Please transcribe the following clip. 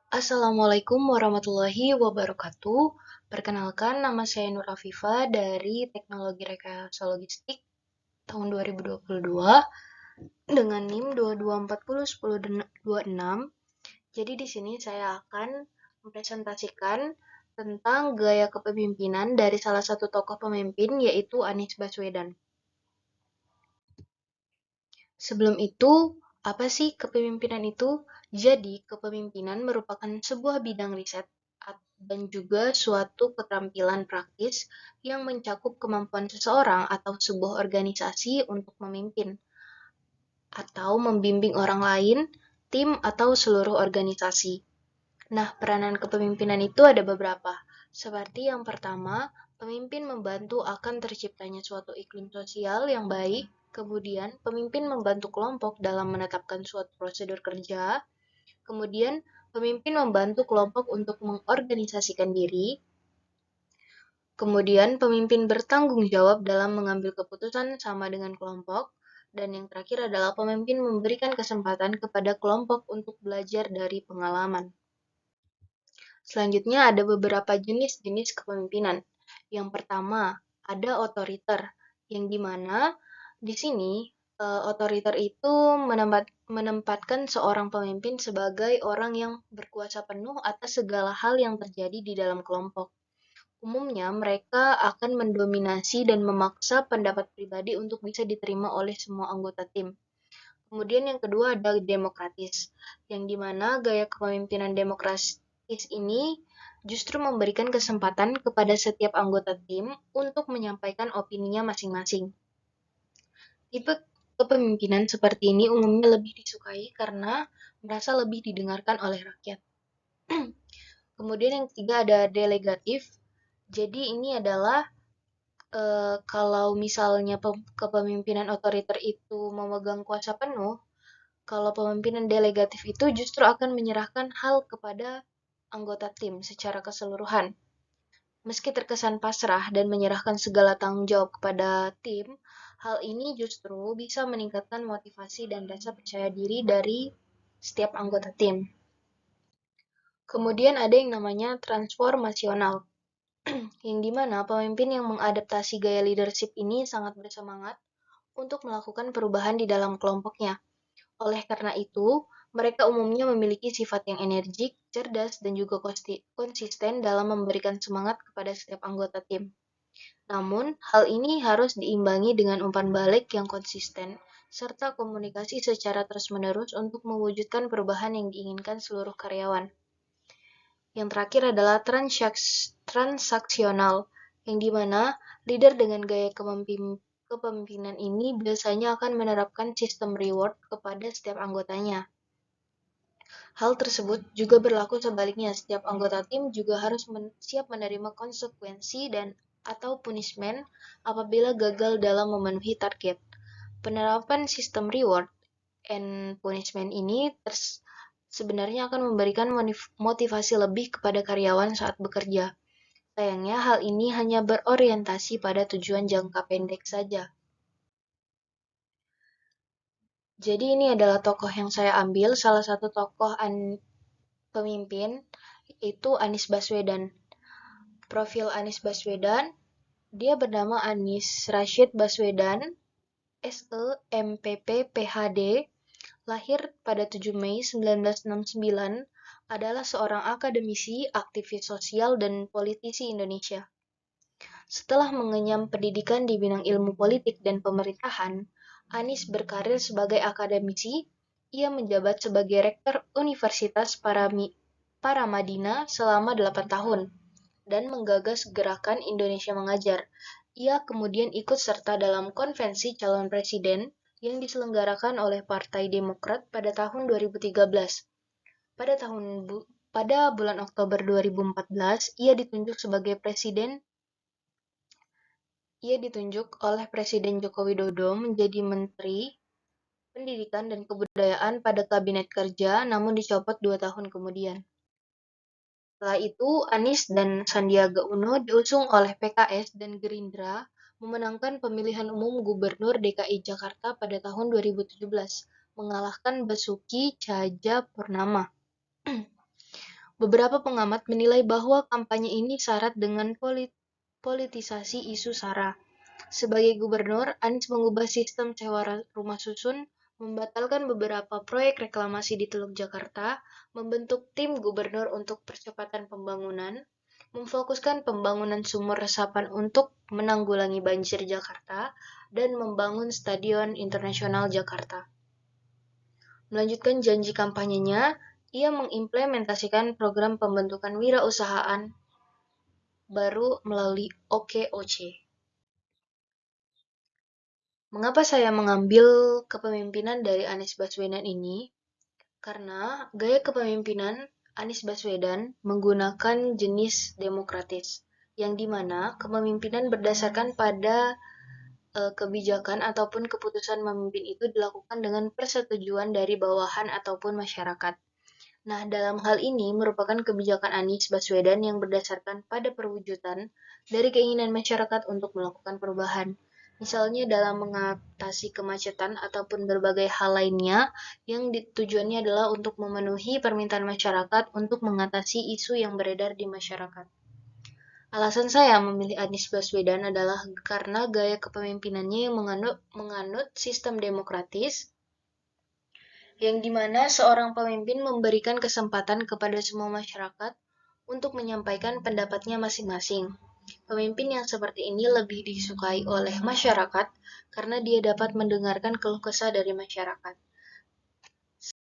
Assalamualaikum warahmatullahi wabarakatuh. Perkenalkan, nama saya Nur Afifa dari Teknologi Rekayasa Logistik tahun 2022 dengan NIM 22401026. Jadi di sini saya akan mempresentasikan tentang gaya kepemimpinan dari salah satu tokoh pemimpin yaitu Anies Baswedan. Sebelum itu, apa sih kepemimpinan itu? Jadi, kepemimpinan merupakan sebuah bidang riset dan juga suatu keterampilan praktis yang mencakup kemampuan seseorang atau sebuah organisasi untuk memimpin atau membimbing orang lain, tim, atau seluruh organisasi. Nah, peranan kepemimpinan itu ada beberapa. Seperti yang pertama, pemimpin membantu akan terciptanya suatu iklim sosial yang baik. Kemudian, pemimpin membantu kelompok dalam menetapkan suatu prosedur kerja. Kemudian, pemimpin membantu kelompok untuk mengorganisasikan diri. Kemudian, pemimpin bertanggung jawab dalam mengambil keputusan sama dengan kelompok. Dan yang terakhir adalah pemimpin memberikan kesempatan kepada kelompok untuk belajar dari pengalaman. Selanjutnya ada beberapa jenis-jenis kepemimpinan. Yang pertama, ada otoriter, yang dimana di sini otoriter itu menempatkan seorang pemimpin sebagai orang yang berkuasa penuh atas segala hal yang terjadi di dalam kelompok. Umumnya, mereka akan mendominasi dan memaksa pendapat pribadi untuk bisa diterima oleh semua anggota tim. Kemudian yang kedua ada demokratis, yang dimana gaya kepemimpinan demokratis ini justru memberikan kesempatan kepada setiap anggota tim untuk menyampaikan opininya masing-masing. Tipe kepemimpinan seperti ini umumnya lebih disukai karena merasa lebih didengarkan oleh rakyat. Kemudian yang ketiga ada delegatif. Jadi ini adalah kalau misalnya kepemimpinan otoriter itu memegang kuasa penuh, kalau pemimpinan delegatif itu justru akan menyerahkan hal kepada anggota tim secara keseluruhan. Meski terkesan pasrah dan menyerahkan segala tanggung jawab kepada tim, hal ini justru bisa meningkatkan motivasi dan rasa percaya diri dari setiap anggota tim. Kemudian ada yang namanya transformasional, yang dimana pemimpin yang mengadaptasi gaya leadership ini sangat bersemangat untuk melakukan perubahan di dalam kelompoknya. Oleh karena itu, mereka umumnya memiliki sifat yang energik, cerdas, dan juga konsisten dalam memberikan semangat kepada setiap anggota tim. Namun, hal ini harus diimbangi dengan umpan balik yang konsisten, serta komunikasi secara terus-menerus untuk mewujudkan perubahan yang diinginkan seluruh karyawan. Yang terakhir adalah transaksional, yang dimana leader dengan gaya kepemimpinan ini biasanya akan menerapkan sistem reward kepada setiap anggotanya. Hal tersebut juga berlaku sebaliknya, setiap anggota tim juga harus siap menerima konsekuensi dan atau punishment apabila gagal dalam memenuhi target. Penerapan sistem reward and punishment ini sebenarnya akan memberikan motivasi lebih kepada karyawan saat bekerja. Sayangnya hal ini hanya berorientasi pada tujuan jangka pendek saja. Jadi ini adalah tokoh yang saya ambil, salah satu tokoh pemimpin itu Anies Baswedan. Profil Anies Baswedan, dia bernama Anies Rashid Baswedan, SEMPP PhD, lahir pada 7 Mei 1969, adalah seorang akademisi, aktivis sosial, dan politisi Indonesia. Setelah mengenyam pendidikan di bidang ilmu politik dan pemerintahan, Anies berkarir sebagai akademisi. Ia menjabat sebagai rektor Universitas Paramadina selama 8 tahun dan menggagas gerakan Indonesia Mengajar. Ia kemudian ikut serta dalam konvensi calon presiden yang diselenggarakan oleh Partai Demokrat pada tahun 2013. Pada bulan Oktober 2014, ia ditunjuk oleh Presiden Joko Widodo menjadi Menteri Pendidikan dan Kebudayaan pada Kabinet Kerja, namun dicopot 2 tahun kemudian. Setelah itu, Anies dan Sandiaga Uno diusung oleh PKS dan Gerindra memenangkan pemilihan umum Gubernur DKI Jakarta pada tahun 2017, mengalahkan Basuki Cahayapurnama. Beberapa pengamat menilai bahwa kampanye ini syarat dengan politisasi isu SARA. Sebagai gubernur, Anies mengubah sistem sewa rumah susun, membatalkan beberapa proyek reklamasi di Teluk Jakarta, membentuk tim gubernur untuk percepatan pembangunan, memfokuskan pembangunan sumur resapan untuk menanggulangi banjir Jakarta, dan membangun Stadion Internasional Jakarta. Melanjutkan janji kampanyenya, ia mengimplementasikan program pembentukan wirausahaan baru melalui OKOC. Mengapa saya mengambil kepemimpinan dari Anies Baswedan ini? Karena gaya kepemimpinan Anies Baswedan menggunakan jenis demokratis, yang dimana kepemimpinan berdasarkan pada kebijakan ataupun keputusan memimpin itu dilakukan dengan persetujuan dari bawahan ataupun masyarakat. Nah, dalam hal ini merupakan kebijakan Anies Baswedan yang berdasarkan pada perwujudan dari keinginan masyarakat untuk melakukan perubahan. Misalnya dalam mengatasi kemacetan ataupun berbagai hal lainnya yang tujuannya adalah untuk memenuhi permintaan masyarakat untuk mengatasi isu yang beredar di masyarakat. Alasan saya memilih Anies Baswedan adalah karena gaya kepemimpinannya yang menganut sistem demokratis, yang dimana seorang pemimpin memberikan kesempatan kepada semua masyarakat untuk menyampaikan pendapatnya masing-masing. Pemimpin yang seperti ini lebih disukai oleh masyarakat karena dia dapat mendengarkan keluh kesah dari masyarakat.